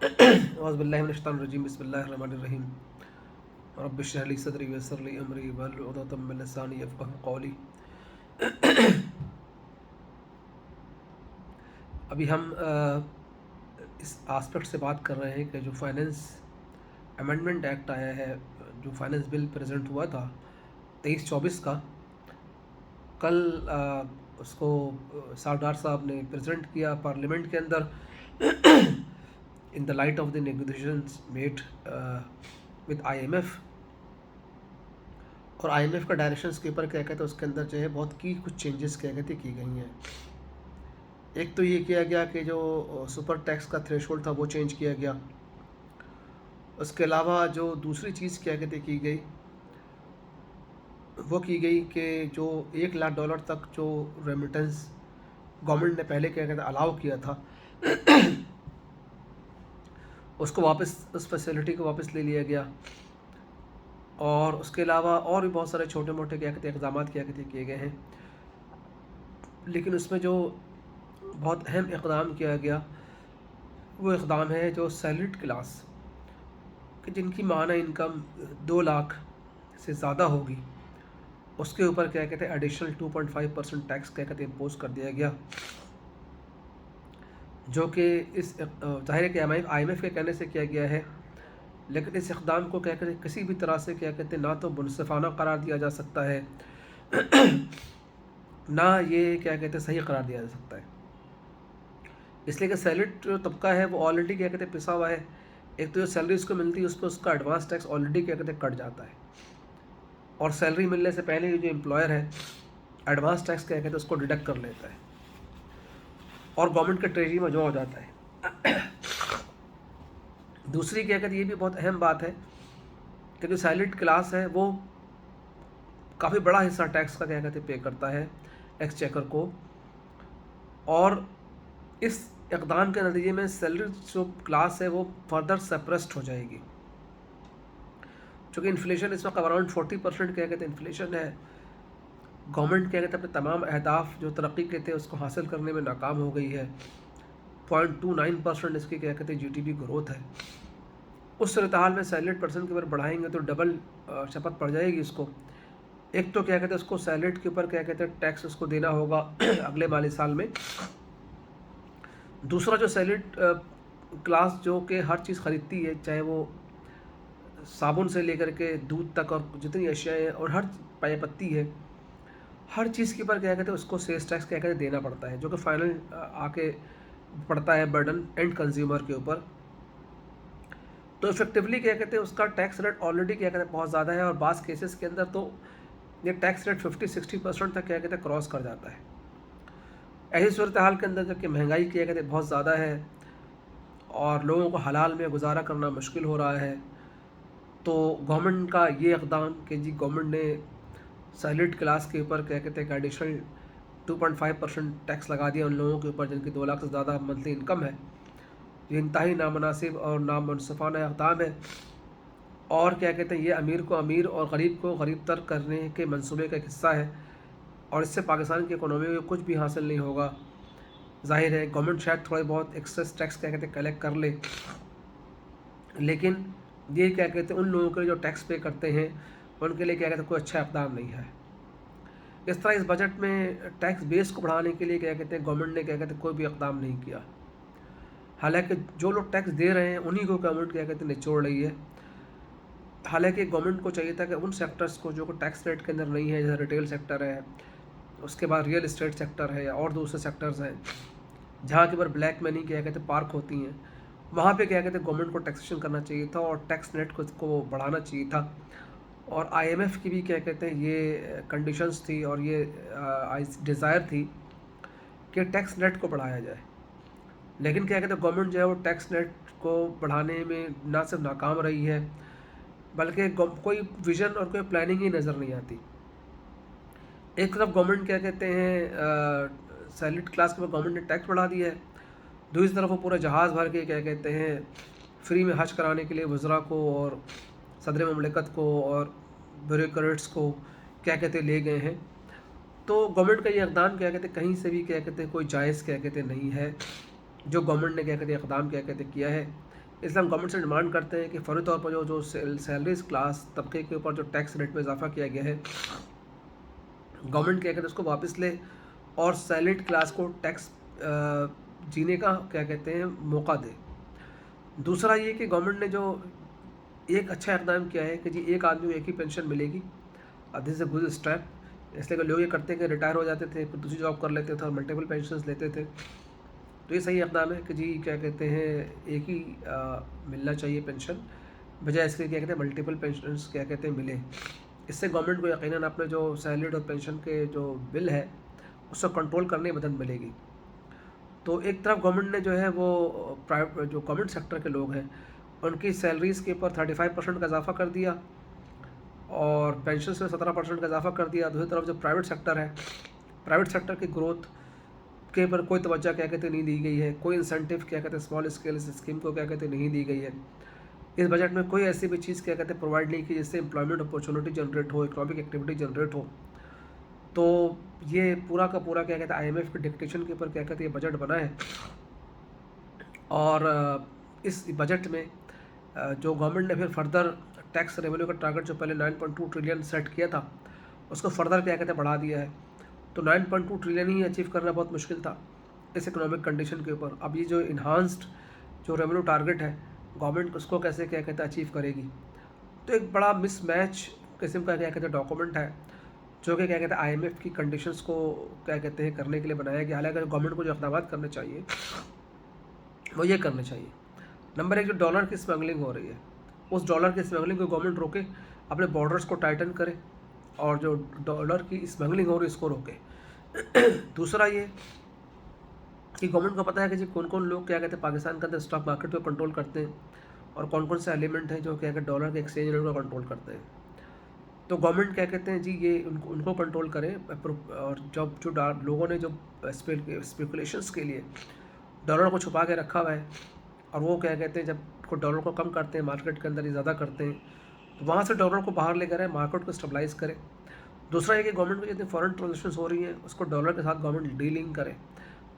औज़ुबिल्लाहिमिनश्शैतानिर्रजीम बिस्मिल्लाहिर्रहमानिर्रहीम रब्बिश इश्रह ली सदरी वयस्सिर ली अमरी वहलुल उक़दतम मिन लिसानी यफ़क़हू क़ौली। अभी हम इस आस्पेक्ट से बात कर रहे हैं कि जो फाइनेंस अमेंडमेंट एक्ट आया है, जो फाइनेंस बिल प्रेजेंट हुआ था 23-24 का, कल उसको सरदार साहब ने प्रेजेंट किया पार्लियामेंट के अंदर in the light of the negotiations made with IMF। और IMF का डायरेक्शंस के ऊपर क्या कहते हैं, उसके अंदर जो है बहुत की कुछ चेंजेस क्या कहते की गई हैं। एक तो ये किया गया कि जो सुपर टैक्स का थ्रेशोल्ड था वो चेंज किया गया। उसके अलावा जो दूसरी चीज़ क्या कहते की गई वो की गई कि जो $1 लाख तक जो रेमिटेंस गवर्नमेंट ने पहले क्या कहते अलाउ किया था उसको वापस, उस फैसिलिटी को वापस ले लिया गया। और उसके अलावा और भी बहुत सारे छोटे मोटे क्या कहते इक़दाम क्या कहते किए गए हैं। लेकिन उसमें जो बहुत अहम इक़दाम किया गया वो इक़दाम है जो सैलरीड क्लास कि जिनकी माहाना इनकम 2 लाख से ज़्यादा होगी, उसके ऊपर क्या कहते हैं एडिशनल 2.5% टैक्स क्या कहते हैं इम्पोज कर दिया गया। जो कि इस ज़ाहिर है कि IMF के कहने से किया गया है, लेकिन इस इक़दाम को क्या कहते हैं किसी भी तरह से क्या कहते हैं ना तो मुनसिफ़ाना करार दिया जा सकता है ना ये क्या कहते हैं सही करार दिया जा सकता है। इसलिए कि सैलरीड जो तबका है वो ऑलरेडी क्या कहते हैं पिसा हुआ है। एक तो जो सैलरी उसको मिलती है उस पर उसका एडवांस टैक्स ऑलरेडी क्या कहते हैं कट जाता है, और सैलरी मिलने से पहले जो एम्प्लॉयर है एडवांस टैक्स क्या कहते हैं उसको डिडक्ट कर लेता है और गवर्नमेंट के ट्रेजरी में जमा हो जाता है। दूसरी क्या कहते ये भी बहुत अहम बात है कि जो सैलरीड क्लास है वो काफ़ी बड़ा हिस्सा टैक्स का क्या कहते पे करता है एक्सचेकर को, और इस इक़दाम के नतीजे में सैलरी जो क्लास है वो फर्दर सप्रेस्ड हो जाएगी। चूँकि इन्फ्लेशन इस वक्त अराउंड 40% क्या कहते हैं इन्फ्लेशन है। गवर्नमेंट क्या कहते हैं अपने तमाम अहदाफ जो तरक्की के थे उसको हासिल करने में नाकाम हो गई है। 0.29% इसकी क्या कहते हैं GDP ग्रोथ है। उस सूरत हाल में सैलरीड पर्सन के ऊपर बढ़ाएंगे तो डबल शपथ पड़ जाएगी उसको। एक तो क्या कहते हैं उसको सैलरीड के ऊपर क्या कहते हैं टैक्स उसको देना होगा अगले माली साल में। दूसरा जो सैलरीड क्लास जो कि हर चीज़ ख़रीदती है, चाहे वो साबुन से लेकर के दूध तक और जितनी अशियाएँ हैं और हर पाया पत्ती है, हर चीज़ के ऊपर क्या कहते हैं उसको सेल्स टैक्स क्या कहते हैं देना पड़ता है, जो कि फाइनल आके पड़ता है बर्डन एंड कंज्यूमर के ऊपर। तो इफेक्टिवली क्या कहते हैं उसका टैक्स रेट ऑलरेडी क्या कहते हैं बहुत ज़्यादा है, और बाज़ केसेस के अंदर तो ये टैक्स रेट 50-60% तक क्या कहते हैं क्रॉस कर जाता है। ऐसी सूरत हाल के अंदर जबकि महंगाई क्या कहते हैं बहुत ज़्यादा है और लोगों को हलाल में गुजारा करना मुश्किल हो रहा है, तो गवर्नमेंट का ये इक़दाम कि जी गवर्नमेंट ने सैलरीड क्लास के ऊपर क्या कहते हैं एडिशनल 2.5% टैक्स लगा दिया उन लोगों के ऊपर जिनकी 2 लाख से ज़्यादा मंथली इनकम है। ये इंतहाई नामनासिब और नामुनसिफ़ाना इक़दाम है, और क्या कहते हैं ये अमीर को अमीर और गरीब को गरीब तर करने के मंसूबे का एक हिस्सा है, और इससे पाकिस्तान की इकोनॉमी में कुछ भी हासिल नहीं होगा। ज़ाहिर है गवर्नमेंट शायद थोड़े बहुत एक्सेस टैक्स क्या कहते हैं कलेक्ट कर ले, लेकिन ये क्या कहते हैं उन लोगों के लिए जो टैक्स पे करते हैं उनके लिए क्या कहते हैं कोई अच्छा इक़दाम नहीं है। इस तरह इस बजट में टैक्स बेस को बढ़ाने के लिए क्या कहते हैं गवर्नमेंट ने क्या कहते हैं कोई भी इक़दाम नहीं किया। हालांकि जो लोग टैक्स दे रहे हैं उन्हीं को गवर्नमेंट क्या कहते हैं निचोड़ रही है। हालांकि गवर्नमेंट को चाहिए था कि उन सेक्टर्स को जो टैक्स रेट के अंदर नहीं है, जैसे रिटेल सेक्टर है, उसके बाद रियल इस्टेट सेक्टर है और दूसरे सेक्टर्स हैं जहाँ के ऊपर ब्लैक मनी क्या कहते हैं पार्क होती हैं, वहाँ पे क्या कहते हैं गवर्नमेंट को टैक्सेशन करना चाहिए था और टैक्स नेट को बढ़ाना चाहिए था। और IMF की भी क्या कहते हैं ये कंडीशंस थी और ये डिज़ायर थी कि टैक्स नेट को बढ़ाया जाए, लेकिन क्या कहते हैं गवर्नमेंट जो है वो टैक्स नेट को बढ़ाने में ना सिर्फ नाकाम रही है बल्कि कोई विज़न और कोई प्लानिंग ही नज़र नहीं आती। एक तरफ गवर्नमेंट क्या कहते हैं सैलरीड क्लास के ऊपर गवर्नमेंट ने टैक्स बढ़ा दिया है, दूसरी तरफ वो पूरा जहाज़ भर के क्या कहते हैं फ्री में हज कराने के लिए वज़रा को और सदर ममलिकत को और ब्यूरोक्रेट्स को क्या कहते ले गए हैं। तो गवर्नमेंट का ये इक़दाम क्या कहते कहीं से भी क्या कहते कोई जायज़ क्या कहते नहीं है जो गवर्नमेंट ने क्या कहते इक़दाम क्या कहते किया है। इसलिए हम गवर्नमेंट से डिमांड करते हैं कि फौरी तौर पर जो सैलरीज क्लास तबके के ऊपर जो टैक्स रेट में इजाफा किया गया है, गवर्नमेंट क्या कहते हैं उसको वापस ले और सैलरीड क्लास को टैक्स जीने का क्या कहते हैं मौका दे। दूसरा ये कि गवर्नमेंट ने जो एक अच्छा इक़दाम किया है कि जी एक आदमी को एक ही पेंशन मिलेगी। This is a good step. इसलिए कि लोग ये करते हैं कि रिटायर हो जाते थे, फिर दूसरी जॉब कर लेते थे और मल्टीपल पेंशन्स लेते थे। तो ये सही इक़दाम है कि जी क्या कहते हैं एक ही मिलना चाहिए पेंशन, बजाय इसके क्या कहते हैं मल्टीपल पेंशन्स क्या कहते हैं मिले। इससे गवर्नमेंट को यकीनन अपने जो सैलरीड और पेंशन के जो बिल है उसको कंट्रोल करने में मदद मिलेगी। तो एक तरफ गवर्नमेंट ने जो है वो प्राइवेट जो गवर्नमेंट सेक्टर के लोग हैं उनकी सैलरीज़ के ऊपर 35% का इजाफा कर दिया और पेंशन में 17% का इजाफा कर दिया। दूसरी तरफ जो प्राइवेट सेक्टर है, प्राइवेट सेक्टर की ग्रोथ के ऊपर कोई तवज्जो क्या कहते नहीं दी गई है, कोई इंसेंटिव क्या कहते हैं स्मॉल स्केल स्कीम को क्या कहते नहीं दी गई है। इस बजट में कोई ऐसी भी चीज़ क्या कहते हैं प्रोवाइड नहीं की जिससे एम्प्लॉयमेंट अपॉर्चुनिटी जनरेट हो, इकोनॉमिक एक्टिविटी जनरेट हो। तो ये पूरा का पूरा क्या कहते हैं IMF के डिक्टेशन के ऊपर क्या कहते हैं बजट बना है। और इस बजट में जो गवर्नमेंट ने फिर फर्दर टैक्स रेवेन्यू का टारगेट जो पहले 9.2 ट्रिलियन सेट किया था उसको फर्दर क्या कहते हैं बढ़ा दिया है। तो 9.2 ट्रिलियन ही अचीव करना बहुत मुश्किल था इस इकोनॉमिक कंडीशन के ऊपर। अब ये जो इन्हांस्ड जो रेवेन्यू टारगेट है गवर्नमेंट उसको कैसे क्या कहते हैं अचीव करेगी। तो एक बड़ा मिसमैच किस्म का क्या कहते हैं डॉक्यूमेंट है जो कि क्या कहते हैं IMF की कंडीशंस को क्या कहते हैं करने के लिए बनाया गया। हालांकि गवर्नमेंट को जो इक़दाम करने चाहिए वो ये करने चाहिए। नंबर एक, जो डॉलर की स्मगलिंग हो रही है उस डॉलर की स्मगलिंग को गवर्नमेंट रोके, अपने बॉर्डर्स को टाइटन करे और जो डॉलर की स्मगलिंग हो रही है इसको रोके। दूसरा ये कि गवर्नमेंट को पता है कि जी कौन कौन लोग क्या कहते हैं पाकिस्तान के अंदर स्टॉक मार्केट को कंट्रोल करते हैं और कौन कौन से एलिमेंट हैं जो क्या कहते हैं डॉलर के एक्सचेंज रेट को कंट्रोल करते हैं। तो गवर्नमेंट क्या कहते हैं जी ये उनको कंट्रोल करे। और जब जो लोगों ने जो स्पेकुलेशंस के लिए डॉलर को छुपा के रखा हुआ है और वो क्या कहते हैं जब को डॉलर को कम करते हैं मार्केट के अंदर ही ज़्यादा करते हैं तो वहाँ से डॉलर को बाहर लेकर आए, मार्केट को स्टेबलाइज करे। दूसरा ये कि गवर्नमेंट की जितनी फॉरेन ट्रांजेक्शंस हो रही हैं उसको डॉलर के साथ गवर्नमेंट डीलिंग करे।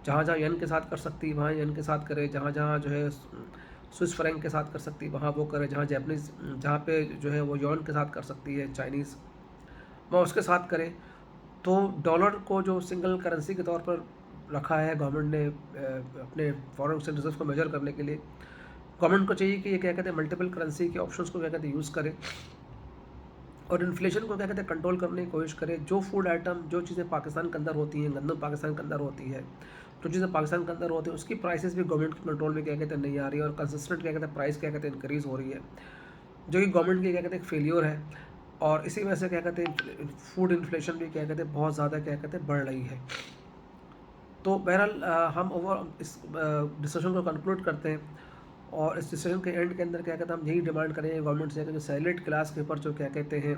जहाँ जहाँ येन के साथ कर सकती है वहाँ येन के साथ करे, जहाँ जहाँ जो है स्विस फ्रैंक के साथ कर सकती है वहाँ वो करे, जहाँ जैपनीज़ जहाँ पे जो है वो यॉन के साथ कर सकती है चाइनीज़ वहाँ उसके साथ करे। तो डॉलर को जो सिंगल करेंसी के तौर पर रखा है गवर्नमेंट ने अपने फॉरेन एक्सचेंज रिजर्व को मेजर करने के लिए, गवर्नमेंट को चाहिए कि ये क्या कहते हैं मल्टीपल करेंसी के ऑप्शंस को क्या कहते हैं यूज़ करे और इन्फ्लेशन को क्या कहते हैं कंट्रोल करने की कोशिश करे। जो फूड आइटम जो चीज़ें पाकिस्तान के अंदर होती हैं, गंदम पाकिस्तान के अंदर होती है, जो चीज़ें पाकिस्तान के अंदर होती है उसकी प्राइसेस भी गवर्नमेंट के कंट्रोल में क्या कहते हैं नहीं आ रही है और कंसिस्टेंट क्या कहते हैं प्राइस क्या कहते हैं इंक्रीज़ हो रही है, जो कि गवर्नमेंट की क्या कहते हैं फेलियर है। और इसी वजह से क्या कहते हैं फूड इन्फ्लेशन भी क्या कहते हैं बहुत ज़्यादा क्या कहते हैं बढ़ रही है। तो बहरहाल हम ओवर इस डिस्कशन को कंक्लूड करते हैं और इस डिसीजन के एंड के अंदर क्या कहते हैं हम यही डिमांड करेंगे गवर्नमेंट से कि जो सैलरीड क्लास के ऊपर जो क्या कहते हैं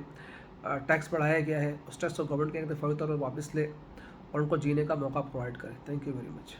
टैक्स बढ़ाया गया है उस टैक्स को गवर्नमेंट क्या कहते हैं फौरी तौर पर वापस ले और उनको जीने का मौका प्रोवाइड करें। Thank you very much.